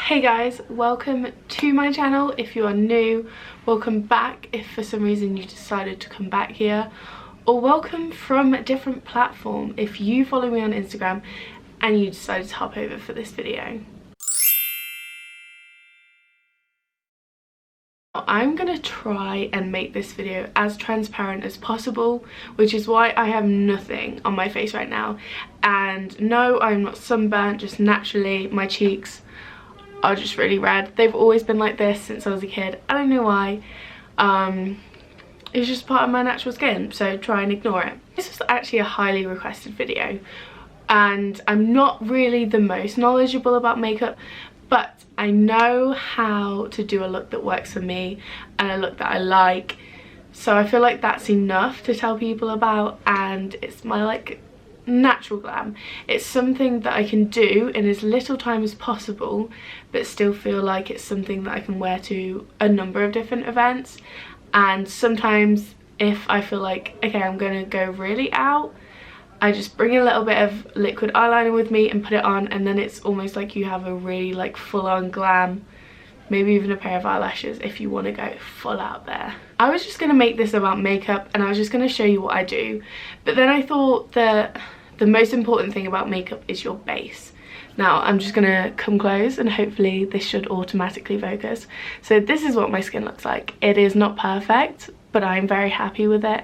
Hey guys, welcome to my channel. If you are new, welcome back if for some reason you decided to come back here, or welcome from a different platform if you follow me on Instagram and you decided to hop over for this video. I'm gonna try and make this video as transparent as possible, which is why I have nothing on my face right now. And no, I'm not sunburnt, just naturally my cheeks are just really red. They've always been like this since I was a kid. I don't know why. It's just part of my natural skin, so try and ignore it. This was actually a highly requested video, and I'm not really the most knowledgeable about makeup, but I know how to do a look that works for me and a look that I like. So I feel like that's enough to tell people about, and it's my natural glam. It's something that I can do in as little time as possible but still feel like it's something that I can wear to a number of different events. And sometimes if I feel like, okay, I'm gonna go really out, I just bring a little bit of liquid eyeliner with me and put it on, and then it's almost like you have a really full-on glam, maybe even a pair of eyelashes if you want to go full out there. I was just going to make this about makeup and I was just going to show you what I do, but then I thought that the most important thing about makeup is your base. Now I'm just going to come close and hopefully this should automatically focus. So this is what my skin looks like. It is not perfect, but I'm very happy with it.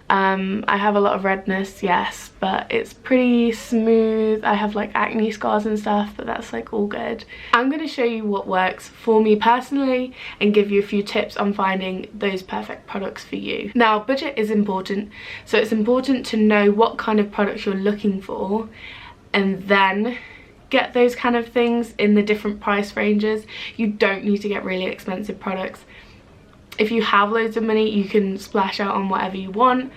I have a lot of redness, yes, but it's pretty smooth. I have acne scars and stuff, but that's all good. I'm going to show you what works for me personally and give you a few tips on finding those perfect products for you. Now, budget is important, so it's important to know what kind of products you're looking for and then get those kind of things in the different price ranges. You don't need to get really expensive products. If you have loads of money, you can splash out on whatever you want,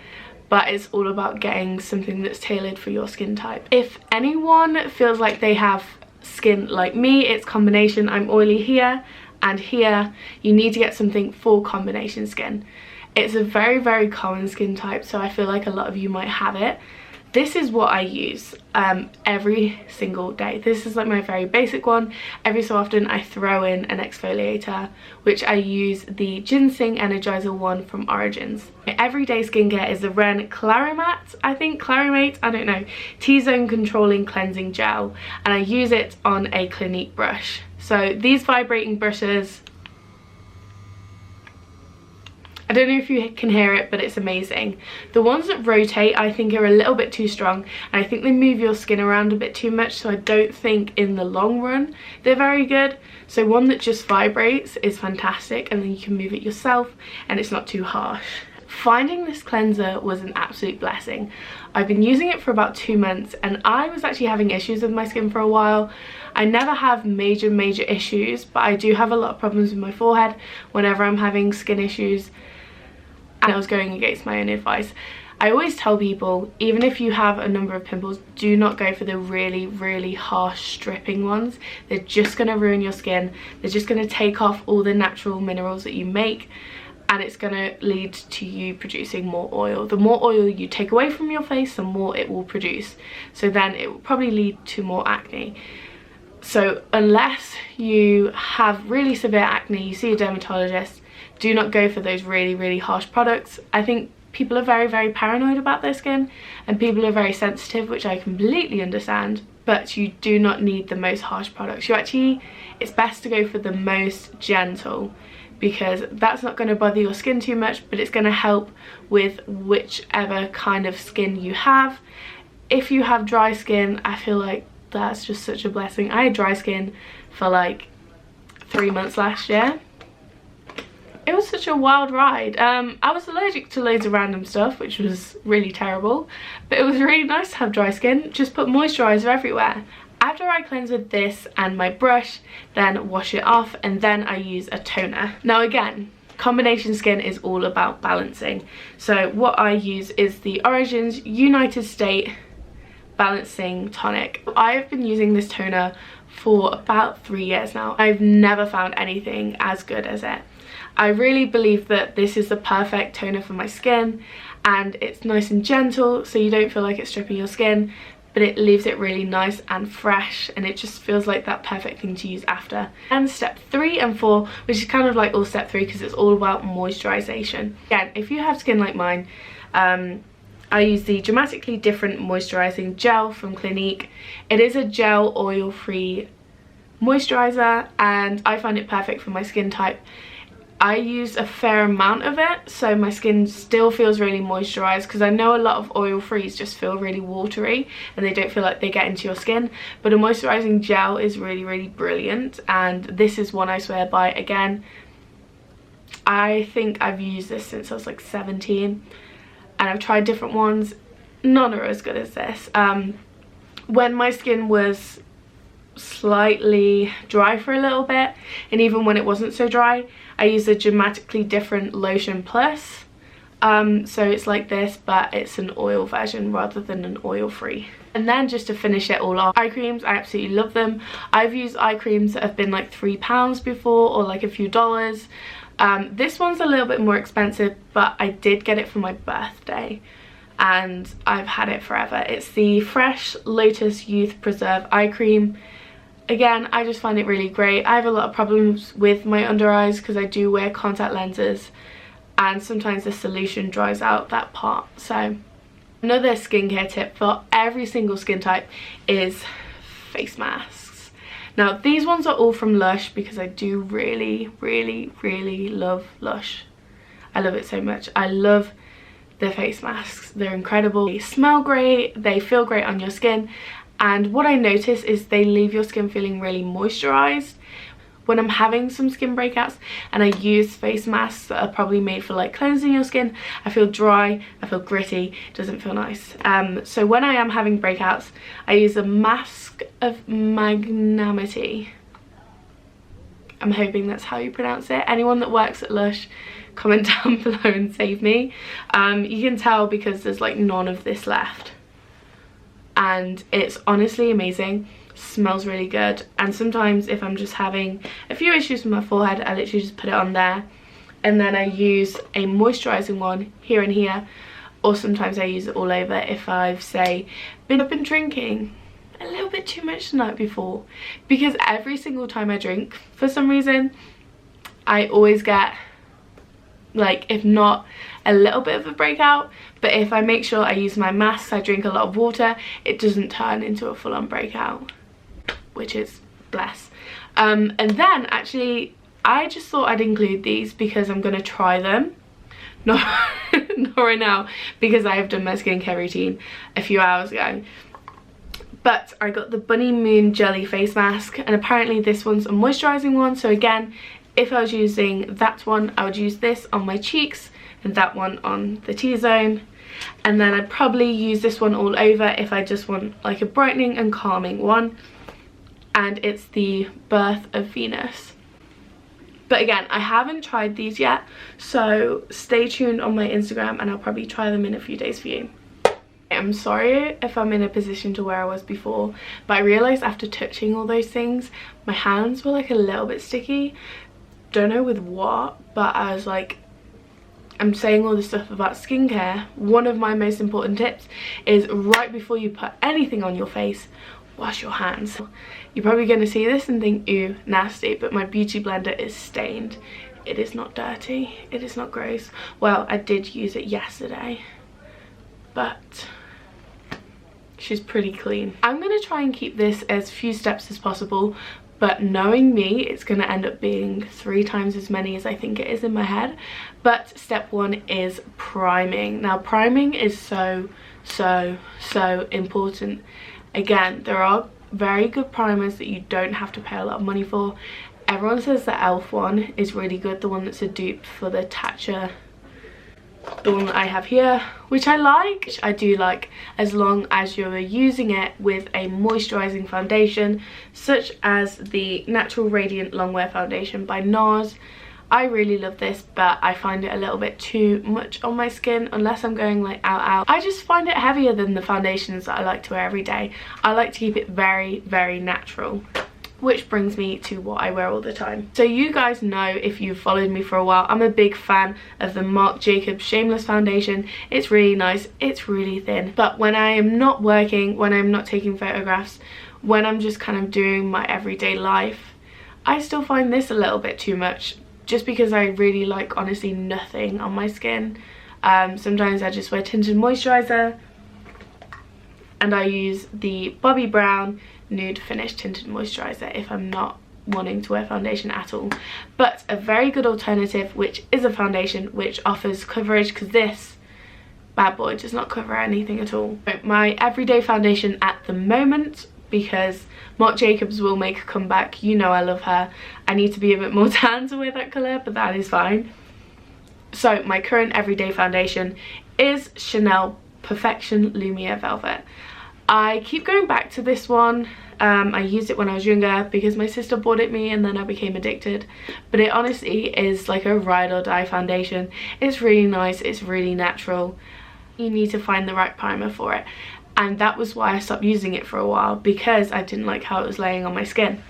but it's all about getting something that's tailored for your skin type. If anyone feels like they have skin like me, it's combination. I'm oily here and here. You need to get something for combination skin. It's a very, very common skin type, so I feel like a lot of you might have it. This is what I use every single day. This is my very basic one. Every so often I throw in an exfoliator, which I use the Ginseng Energizer one from Origins. My everyday skincare is the Ren Clarimat, I don't know, T-Zone Controlling Cleansing Gel, and I use it on a Clinique brush. So these vibrating brushes, I don't know if you can hear it, but it's amazing. The ones that rotate I think are a little bit too strong, and I think they move your skin around a bit too much, so I don't think in the long run they're very good. So one that just vibrates is fantastic, and then you can move it yourself and it's not too harsh. Finding this cleanser was an absolute blessing. I've been using it for about 2 months and I was actually having issues with my skin for a while. I never have major issues, but I do have a lot of problems with my forehead whenever I'm having skin issues. And I was going against my own advice. I always tell people, even if you have a number of pimples, do not go for the really harsh stripping ones. They're just going to ruin your skin. They're just going to take off all the natural minerals that you make, and it's going to lead to you producing more oil. The more oil you take away from your face, the more it will produce. So then it will probably lead to more acne. So unless you have really severe acne, you see a dermatologist, do not go for those really harsh products. I think people are very paranoid about their skin, and people are very sensitive, which I completely understand, but you do not need the most harsh products. It's best to go for the most gentle, because that's not going to bother your skin too much, but it's going to help with whichever kind of skin you have. If you have dry skin, I feel like that's just such a blessing. I had dry skin for 3 months last year. It was such a wild ride. I was allergic to loads of random stuff, which was really terrible, but it was really nice to have dry skin. Just put moisturizer everywhere. After I cleanse with this and my brush, then wash it off, and then I use a toner. Now again, combination skin is all about balancing. So what I use is the Origins United State Balancing Tonic. I've been using this toner for about 3 years now. I've never found anything as good as it. I really believe that this is the perfect toner for my skin, and it's nice and gentle, so you don't feel like it's stripping your skin, but it leaves it really nice and fresh, and it just feels like that perfect thing to use after. And step 3 and 4, which is kind of like all step 3 because it's all about moisturization. Again, if you have skin like mine, I use the Dramatically Different Moisturizing Gel from Clinique. It is a gel oil-free moisturizer, and I find it perfect for my skin type. I use a fair amount of it, so my skin still feels really moisturized, because I know a lot of oil-frees just feel really watery and they don't feel like they get into your skin, but a moisturizing gel is really, really brilliant, and this is one I swear by. Again, I think I've used this since I was like 17, and I've tried different ones. None are as good as this. When my skin was slightly dry for a little bit, and even when it wasn't so dry, I use a Dramatically Different Lotion Plus. So it's like this, but it's an oil version rather than an oil-free. And then just to finish it all off, eye creams. I absolutely love them. I've used eye creams that have been like £3 before, or like a few dollars. This one's a little bit more expensive, but I did get it for my birthday and I've had it forever. It's the Fresh Lotus Youth Preserve Eye Cream. Again, I just find it really great. I have a lot of problems with my under eyes because I do wear contact lenses, and sometimes the solution dries out that part. So another skincare tip for every single skin type is face masks. Now these ones are all from Lush because I do really, really, really love Lush. I love it so much. I love their face masks. They're incredible. They smell great, they feel great on your skin. And what I notice is they leave your skin feeling really moisturized. When I'm having some skin breakouts and I use face masks that are probably made for like cleansing your skin, I feel dry, I feel gritty, doesn't feel nice. So when I am having breakouts, I use a mask of magnanimity. I'm hoping that's how you pronounce it. Anyone that works at Lush, comment down below and save me. You can tell because there's like none of this left. And it's honestly amazing. Smells really good. And sometimes if I'm just having a few issues with my forehead, I literally just put it on there, and then I use a moisturizing one here and here, or sometimes I use it all over if I've been drinking a little bit too much the night before, because every single time I drink, for some reason I always get, like, if not a little bit of a breakout, but if I make sure I use my masks, I drink a lot of water, it doesn't turn into a full-on breakout, which is bless. And then actually I just thought I'd include these because I'm gonna try them. Not right now, because I have done my skincare routine a few hours ago. But I got the Bunny Moon Jelly Face Mask, and apparently this one's a moisturizing one. So again, if I was using that one, I would use this on my cheeks and that one on the T-zone. And then I'd probably use this one all over if I just want like a brightening and calming one. And it's the Birth of Venus. But again, I haven't tried these yet, so stay tuned on my Instagram and I'll probably try them in a few days for you. I'm sorry if I'm in a position to where I was before, but I realised after touching all those things, my hands were like a little bit sticky. Don't know with what, but I was like, I'm saying all this stuff about skincare. One of my most important tips is right before you put anything on your face, wash your hands. You're probably going to see this and think, ew, nasty, but my beauty blender is stained. It is not dirty, it is not gross. Well, I did use it yesterday, but she's pretty clean. I'm going to try and keep this as few steps as possible, but knowing me, it's going to end up being 3 times as many as I think it is in my head. But step 1 is priming. Now priming is so important. Again, there are very good primers that you don't have to pay a lot of money for. Everyone says the e.l.f. one is really good, the one that's a dupe for the Tatcha, the one that I have here, which I like. Which I do like, as long as you're using it with a moisturizing foundation such as the Natural Radiant Longwear Foundation by NARS. I really love this, but I find it a little bit too much on my skin unless I'm going like out. I just find it heavier than the foundations that I like to wear every day. I like to keep it very, very natural. which brings me to what I wear all the time. So you guys know, if you've followed me for a while, I'm a big fan of the Marc Jacobs Shameless foundation. It's really nice, it's really thin, but when I am not working, when I'm not taking photographs, when I'm just kind of doing my everyday life, I still find this a little bit too much, just because I really like honestly nothing on my skin. Sometimes I just wear tinted moisturizer, and I use the Bobbi Brown Nude Finish Tinted Moisturizer if I'm not wanting to wear foundation at all. But a very good alternative, which is a foundation which offers coverage, because this bad boy does not cover anything at all. My everyday foundation at the moment, because Marc Jacobs will make a comeback, you know I love her. I need to be a bit more tan to wear that colour, but that is fine. So my current everyday foundation is Chanel Perfection Lumiere Velvet. I keep going back to this one. I used it when I was younger because my sister bought it me, and then I became addicted. But it honestly is like a ride or die foundation. It's really nice, it's really natural. You need to find the right primer for it. And that was why I stopped using it for a while, because I didn't like how it was laying on my skin.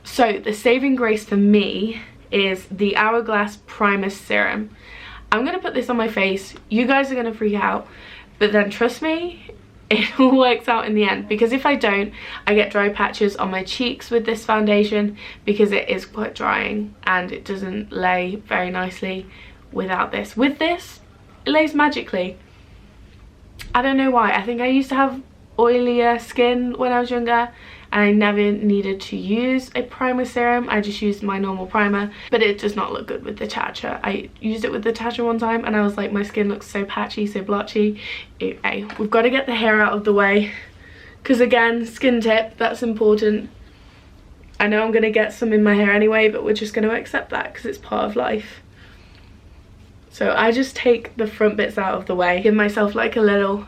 So the saving grace for me is the Hourglass Primer Serum. I'm going to put this on my face. You guys are going to freak out, but then trust me, it all works out in the end, because if I don't, I get dry patches on my cheeks with this foundation, because it is quite drying and it doesn't lay very nicely without this. With this, it lays magically. I don't know why. I think I used to have oilier skin when I was younger, and I never needed to use a primer serum. I just used my normal primer, but it does not look good with the Tatcha. I used it with the Tatcha one time and I was like, my skin looks so patchy, so blotchy. Anyway, we've got to get the hair out of the way, because again, skin tip, that's important. I know I'm going to get some in my hair anyway, but we're just going to accept that because it's part of life. So I just take the front bits out of the way, give myself like a little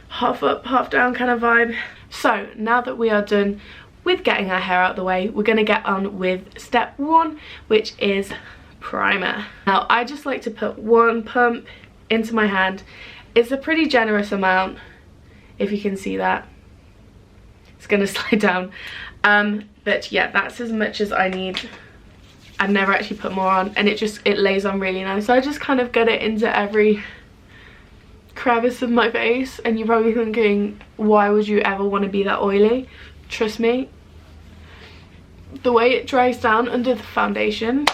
half up, half down kind of vibe. So now that we are done with getting our hair out of the way, we're going to get on with step one, which is primer. Now I just like to put one pump into my hand. It's a pretty generous amount, if you can see that. It's going to slide down. But yeah, that's as much as I need. I've never actually put more on, and it lays on really nice. So I just kind of get it into every crevice of my face, and you're probably thinking, why would you ever want to be that oily? Trust me, the way it dries down under the foundation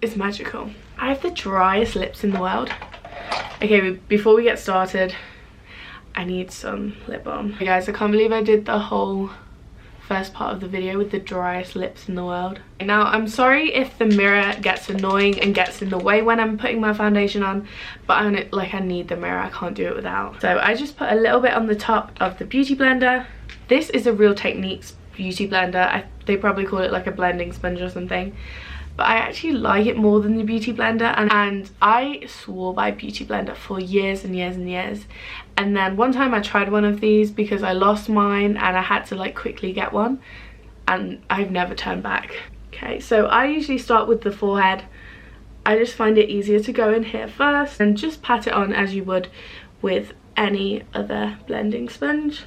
is magical. I have the driest lips in the world. Okay, before we get started, I need some lip balm. Hey guys, I can't believe I did the whole first part of the video with the driest lips in the world. Now I'm sorry if the mirror gets annoying and gets in the way when I'm putting my foundation on, but I need the mirror, I can't do it without. So I just put a little bit on the top of the beauty blender. This is a Real Techniques beauty blender. They probably call it like a blending sponge or something, but I actually like it more than the beauty blender, and I swore by beauty blender for years and years and years. And then one time I tried one of these because I lost mine and I had to like quickly get one, and I've never turned back. Okay, so I usually start with the forehead. I just find it easier to go in here first and just pat it on as you would with any other blending sponge.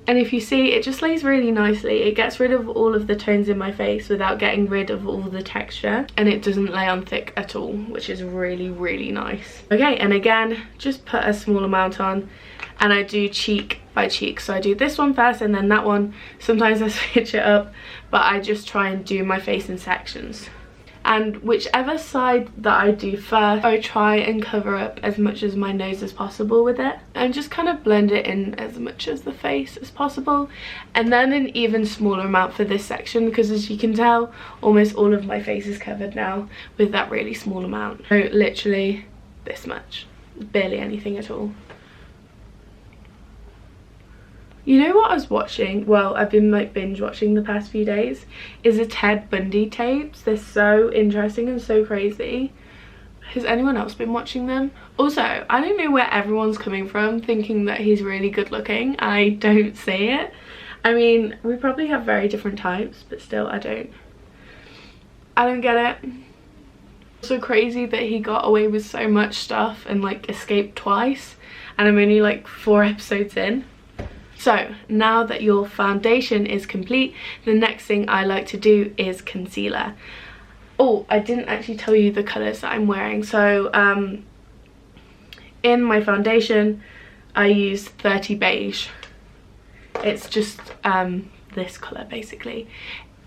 And if you see, it just lays really nicely. It gets rid of all of the tones in my face without getting rid of all the texture, and it doesn't lay on thick at all, which is really, really nice. Okay, and again, just put a small amount on, and I do cheek by cheek. So I do this one first and then that one. Sometimes I switch it up, but I just try and do my face in sections. And whichever side that I do first, I try and cover up as much as my nose as possible with it, and just kind of blend it in as much as the face as possible, and then an even smaller amount for this section, because as you can tell, almost all of my face is covered now with that really small amount. So literally this much, barely anything at all. You know what I was watching? Well, I've been like binge watching the past few days, is the Ted Bundy tapes. They're so interesting and so crazy. Has anyone else been watching them? Also, I don't know where everyone's coming from thinking that he's really good looking. I don't see it. I mean, we probably have very different types, but still I don't get it. So crazy that he got away with so much stuff and like escaped twice, and I'm only like 4 episodes in. So now that your foundation is complete, the next thing I like to do is concealer. Oh, I didn't actually tell you the colours that I'm wearing. So in my foundation I use 30 Beige. It's just this colour basically.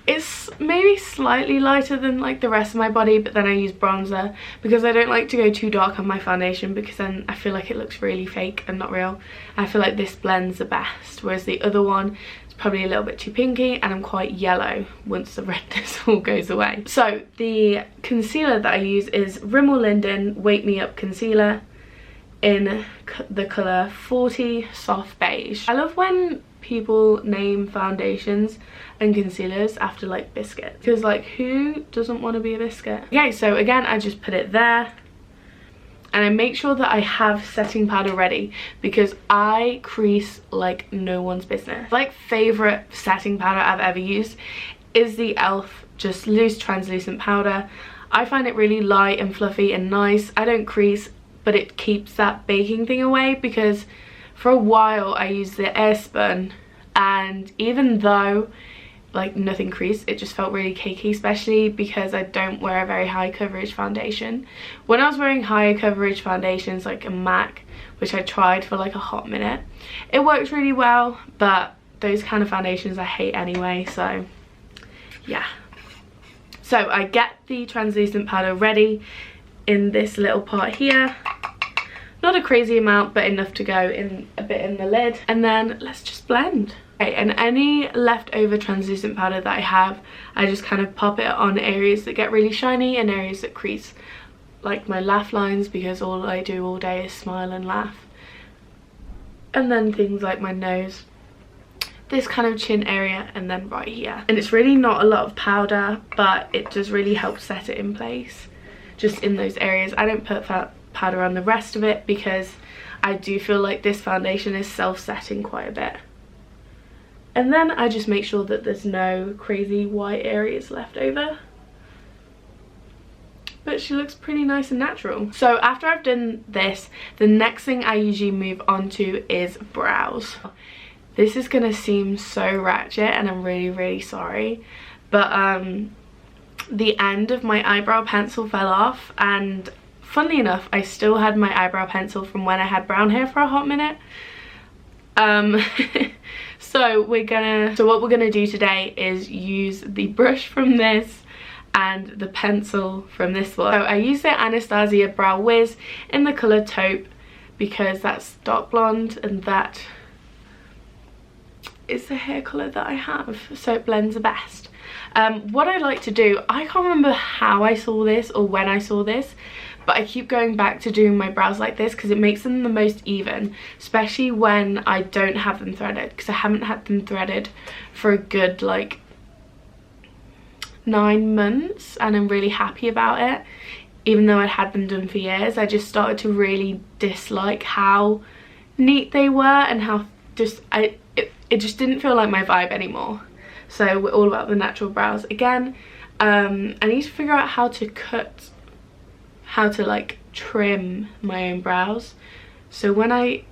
It's maybe slightly lighter than like the rest of my body, but then I use bronzer because I don't like to go too dark on my foundation, because then I feel like it looks really fake and not real. I feel like this blends the best, whereas the other one is probably a little bit too pinky, and I'm quite yellow once the redness all goes away. So the concealer that I use is Rimmel London Wake Me Up Concealer in the colour 40 Soft Beige. I love when people name foundations and concealers after like biscuits, because like who doesn't want to be a biscuit? Okay, so again I just put it there and I make sure that I have setting powder ready, because I crease like no one's business. Like favourite setting powder I've ever used is the e.l.f. just loose translucent powder. I find it really light and fluffy and nice. I don't crease, but it keeps that baking thing away, because for a while I used the Airspun, and even though like nothing creased, it just felt really cakey, especially because I don't wear a very high coverage foundation. When I was wearing higher coverage foundations like a MAC, which I tried for like a hot minute, it worked really well, but those kind of foundations I hate anyway, so yeah. So I get the translucent powder ready in this little part here. Not a crazy amount, but enough to go in a bit in the lid, and then let's just blend. Okay, and any leftover translucent powder that I have, I just kind of pop it on areas that get really shiny and areas that crease, like my laugh lines, because all I do all day is smile and laugh, and then things like my nose, this kind of chin area, and then right here. And it's really not a lot of powder, but it does really help set it in place just in those areas. I don't put powder on the rest of it because I do feel like this foundation is self-setting quite a bit. And then I just make sure that there's no crazy white areas left over. But she looks pretty nice and natural. So after I've done this, the next thing I usually move on to is brows. This is gonna seem so ratchet, and I'm really sorry, but the end of my eyebrow pencil fell off, and funnily enough I still had my eyebrow pencil from when I had brown hair for a hot minute. So what we're gonna do today is use the brush from this and the pencil from this one. So I use the Anastasia Brow Wiz in the colour Taupe, because that's dark blonde and that is the hair colour that I have, so it blends the best. What I like to do, I can't remember how I saw this or when I saw this, but I keep going back to doing my brows like this because it makes them the most even, especially when I don't have them threaded, because I haven't had them threaded for a good like 9 months, and I'm really happy about it. Even though I'd had them done for years, I just started to really dislike how neat they were and how just it just didn't feel like my vibe anymore. So we're all about the natural brows again. I need to figure out how to like trim my own brows, so when I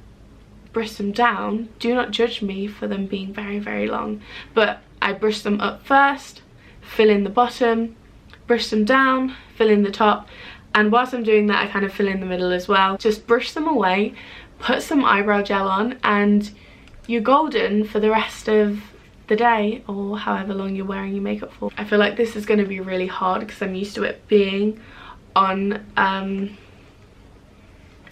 brush them down, do not judge me for them being very long, but I brush them up first, fill in the bottom, brush them down, fill in the top, and whilst I'm doing that I kind of fill in the middle as well. Just brush them away, put some eyebrow gel on, and you're golden for the rest of the day, or however long you're wearing your makeup for. I feel like this is going to be really hard because I'm used to it being on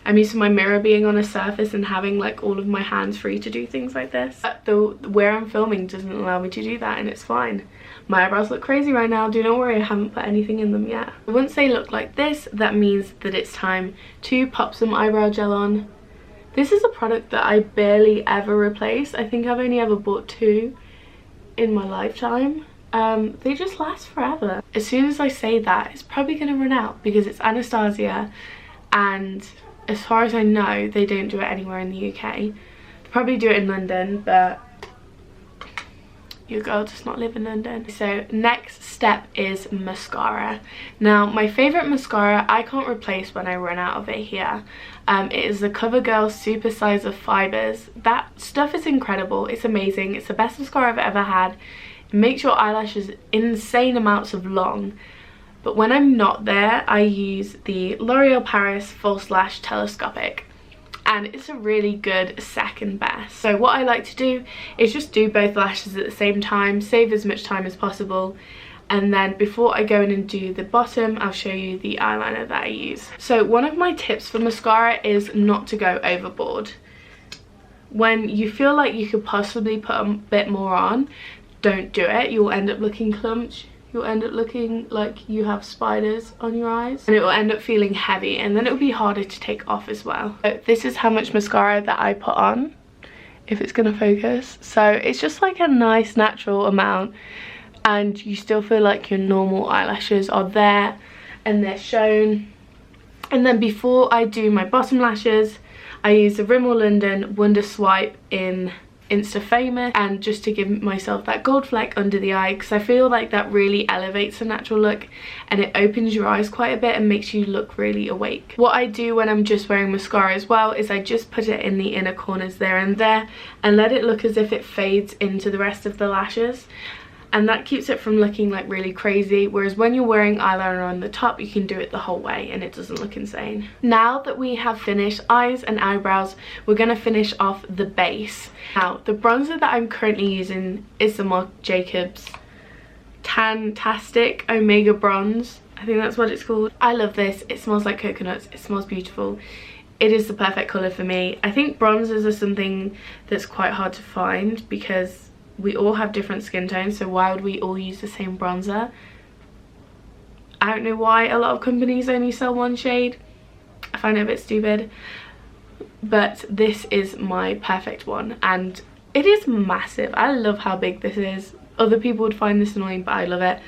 I'm used to my mirror being on a surface and having like all of my hands free to do things like this. But where I'm filming doesn't allow me to do that, and it's fine. My eyebrows look crazy right now, do not worry, I haven't put anything in them yet. Once they look like this, that means that it's time to pop some eyebrow gel on. This is a product that I barely ever replace. I think I've only ever bought 2 in my lifetime. They just last forever. As soon as I say that, it's probably gonna run out because it's Anastasia, and as far as I know they don't do it anywhere in the UK. They probably do it in London, but your girl does not live in London. So next step is mascara. Now my favourite mascara I can't replace when I run out of it here. It is the CoverGirl Super Size of Fibers. That stuff is incredible. It's amazing. It's the best mascara I've ever had. It makes your eyelashes insane amounts of long. But when I'm not there, I use the L'Oreal Paris False Lash Telescopic. And it's a really good second best. So what I like to do is just do both lashes at the same time, save as much time as possible, and then before I go in and do the bottom, I'll show you the eyeliner that I use. So one of my tips for mascara is not to go overboard. When you feel like you could possibly put a bit more on, don't do it. You'll end up looking clumped. You'll end up looking like you have spiders on your eyes, and it will end up feeling heavy, and then it will be harder to take off as well. So this is how much mascara that I put on, if it's gonna focus. So it's just like a nice natural amount, and you still feel like your normal eyelashes are there and they're shown. And then before I do my bottom lashes, I use the Rimmel London Wonder Swipe in Insta Famous, and just to give myself that gold fleck under the eye, because I feel like that really elevates the natural look and it opens your eyes quite a bit and makes you look really awake. What I do when I'm just wearing mascara as well is I just put it in the inner corners there and there and let it look as if it fades into the rest of the lashes, and that keeps it from looking like really crazy, whereas when you're wearing eyeliner on the top you can do it the whole way and it doesn't look insane. Now that we have finished eyes and eyebrows, we're going to finish off the base. Now the bronzer that I'm currently using is the Marc Jacobs Tantastic Omega Bronze. I think that's what it's called. I love this. It smells like coconuts. It smells beautiful. It is the perfect colour for me. I think bronzers are something that's quite hard to find because we all have different skin tones, so why would we all use the same bronzer? I don't know why a lot of companies only sell one shade. I find it a bit stupid. But this is my perfect one, and it is massive. I love how big this is. Other people would find this annoying, but I love it.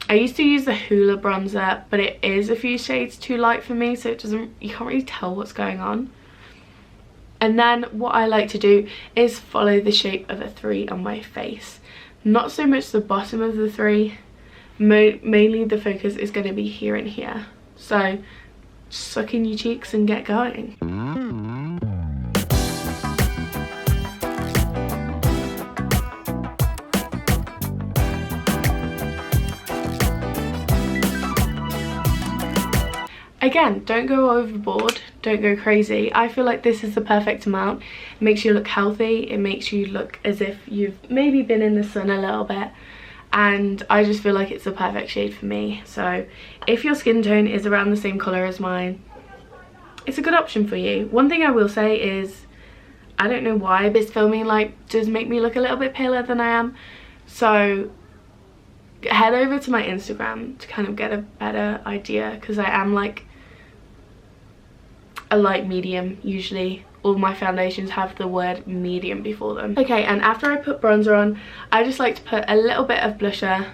I used to use the Hoola bronzer, but it is a few shades too light for me, so it doesn't, you can't really tell what's going on. And then what I like to do is follow the shape of a 3 on my face. Not so much the bottom of the 3, mainly the focus is going to be here and here. So suck in your cheeks and get going. Again, don't go overboard, don't go crazy. I feel like this is the perfect amount. It makes you look healthy, it makes you look as if you've maybe been in the sun a little bit, and I just feel like it's the perfect shade for me. So if your skin tone is around the same colour as mine, it's a good option for you. One thing I will say is, I don't know why this filming like does make me look a little bit paler than I am, so head over to my Instagram to kind of get a better idea, because I am like a light medium. Usually all my foundations have the word medium before them. Okay, and after I put bronzer on, I just like to put a little bit of blusher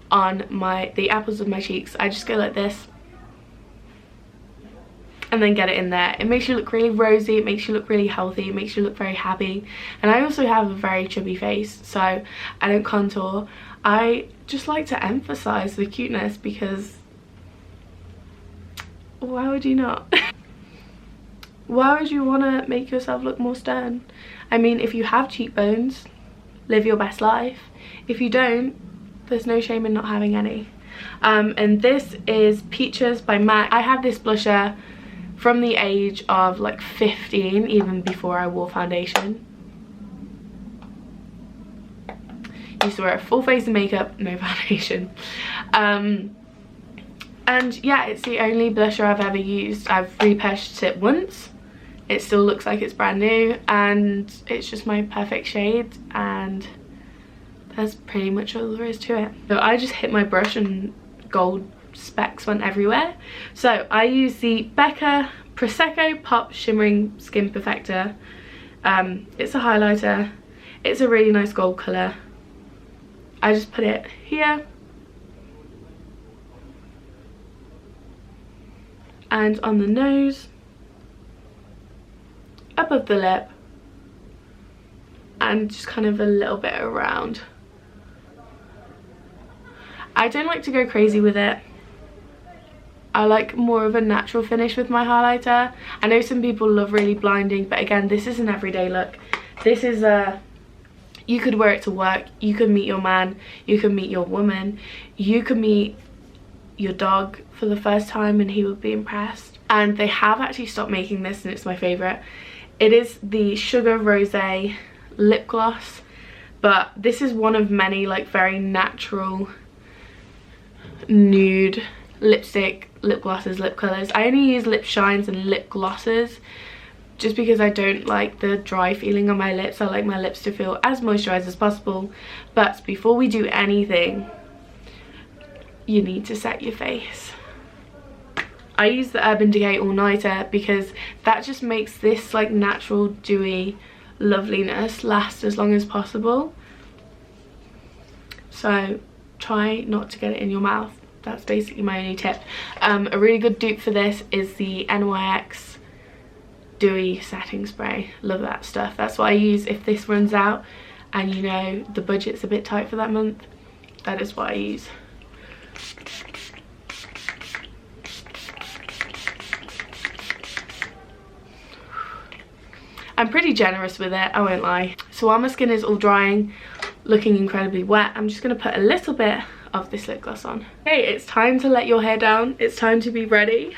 on the apples of my cheeks. I just go like this and then get it in there. It makes you look really rosy, it makes you look really healthy, it makes you look very happy. And I also have a very chubby face, so I don't contour. I just like to emphasize the cuteness, because why would you not? Why would you want to make yourself look more stern? I mean, if you have cheekbones, live your best life. If you don't, there's no shame in not having any. And this is Peaches by MAC. I have this blusher from the age of like 15, even before I wore foundation. Used to wear a full face of makeup, no foundation. And yeah, it's the only blusher I've ever used. I've repurchased it once. It still looks like it's brand new, and it's just my perfect shade, and that's pretty much all there is to it. So I just hit my brush and gold specks went everywhere. So I use the Becca Prosecco Pop Shimmering Skin Perfector. It's a highlighter. It's a really nice gold colour. I just put it here and on the nose, above the lip, and just kind of a little bit around I don't like to go crazy with it. I like more of a natural finish with my highlighter. I know some people love really blinding, but again, this is an everyday look. This is you could wear it to work, you could meet your man, you could meet your woman, you could meet your dog for the first time and he would be impressed. And they have actually stopped making this and it's my favorite. It is the Sugar Rosé lip gloss, but this is one of many like very natural nude lipstick, lip glosses, lip colors. I only use lip shines and lip glosses just because I don't like the dry feeling on my lips. I like my lips to feel as moisturized as possible. But before we do anything, you need to set your face. I use the Urban Decay All Nighter because that just makes this like natural dewy loveliness last as long as possible. So try not to get it in your mouth. That's basically my only tip. A really good dupe for this is the NYX Dewy setting spray. Love that stuff. That's what I use if this runs out and you know the budget's a bit tight for that month. That is what I use. I'm pretty generous with it, I won't lie. So while my skin is all drying, looking incredibly wet, I'm just going to put a little bit of this lip gloss on. Okay, it's time to let your hair down. It's time to be ready.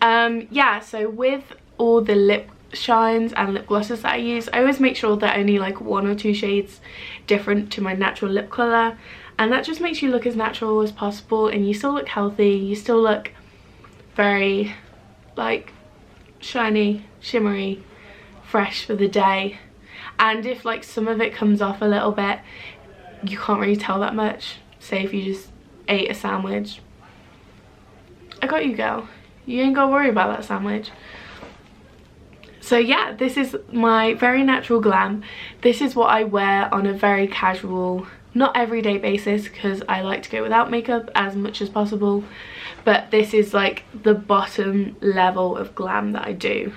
Yeah, so with all the lip shines and lip glosses that I use, I always make sure they're only like 1 or 2 shades different to my natural lip colour, and that just makes you look as natural as possible and you still look healthy, you still look very like shiny, shimmery, fresh for the day. And if like some of it comes off a little bit, you can't really tell that much. Say if you just ate a sandwich, I got you, girl. You ain't gotta worry about that sandwich. So yeah, this is my very natural glam. This is what I wear on a very casual, not everyday basis, because I like to go without makeup as much as possible, but this is like the bottom level of glam that I do.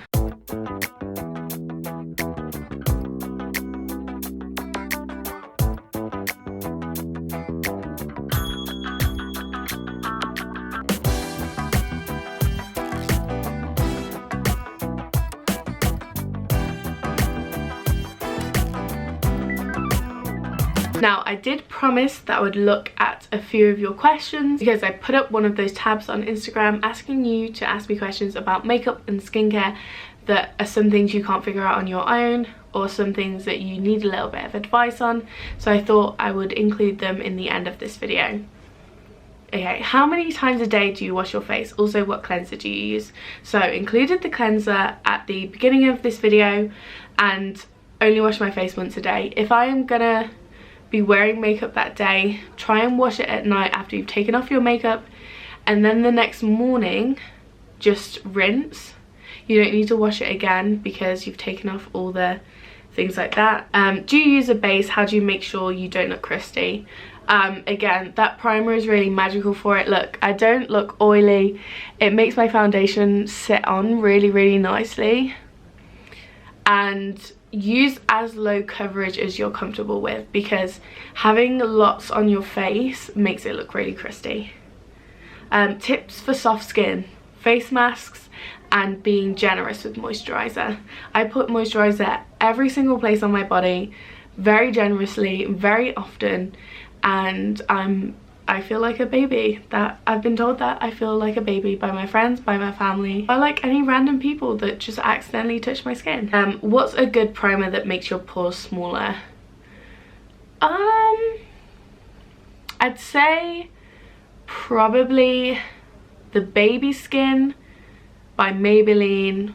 Now, I did promise that I would look at a few of your questions because I put up one of those tabs on Instagram asking you to ask me questions about makeup and skincare that are some things you can't figure out on your own or some things that you need a little bit of advice on. So I thought I would include them in the end of this video. Okay, how many times a day do you wash your face? Also, what cleanser do you use? So included the cleanser at the beginning of this video and only wash my face once a day. If I am gonna be wearing makeup that day, try and wash it at night after you've taken off your makeup, and then the next morning just rinse. You don't need to wash it again because you've taken off all the things like that. Do you use a base? How do you make sure you don't look crusty? Again, that primer is really magical for it. Look, I don't look oily. It makes my foundation sit on really, really nicely. And use as low coverage as you're comfortable with, because having lots on your face makes it look really crusty. Tips for soft skin: face masks and being generous with moisturizer. I put moisturizer every single place on my body very generously, very often, and I feel like a baby. That I've been told that I feel like a baby by my friends, by my family, by like any random people that just accidentally touch my skin. What's a good primer that makes your pores smaller? I'd say probably the Baby Skin by Maybelline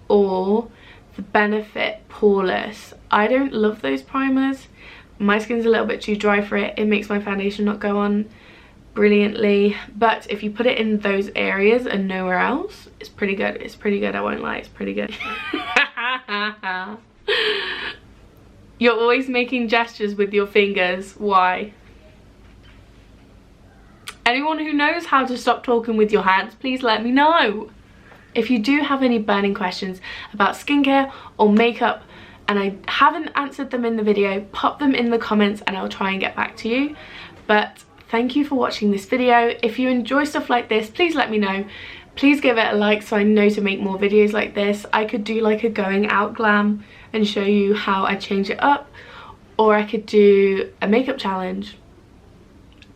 or the Benefit Poreless. I don't love those primers. My skin's a little bit too dry for it. It makes my foundation not go on brilliantly. But if you put it in those areas and nowhere else, it's pretty good. It's pretty good, I won't lie. It's pretty good. You're always making gestures with your fingers. Why? Anyone who knows how to stop talking with your hands, please let me know. If you do have any burning questions about skincare or makeup and I haven't answered them in the video, pop them in the comments and I'll try and get back to you. But thank you for watching this video. If you enjoy stuff like this, please let me know. Please give it a like so I know to make more videos like this. I could do like a going out glam and show you how I change it up, or I could do a makeup challenge.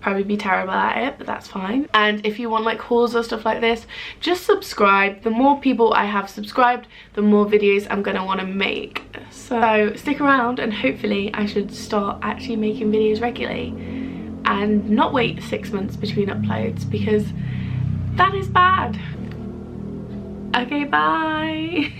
Probably be terrible at it, but that's fine. And if you want like hauls or stuff like this, just subscribe. The more people I have subscribed, the more videos I'm gonna want to make. So stick around, and hopefully I should start actually making videos regularly and not wait 6 months between uploads, because that is bad. Okay, bye.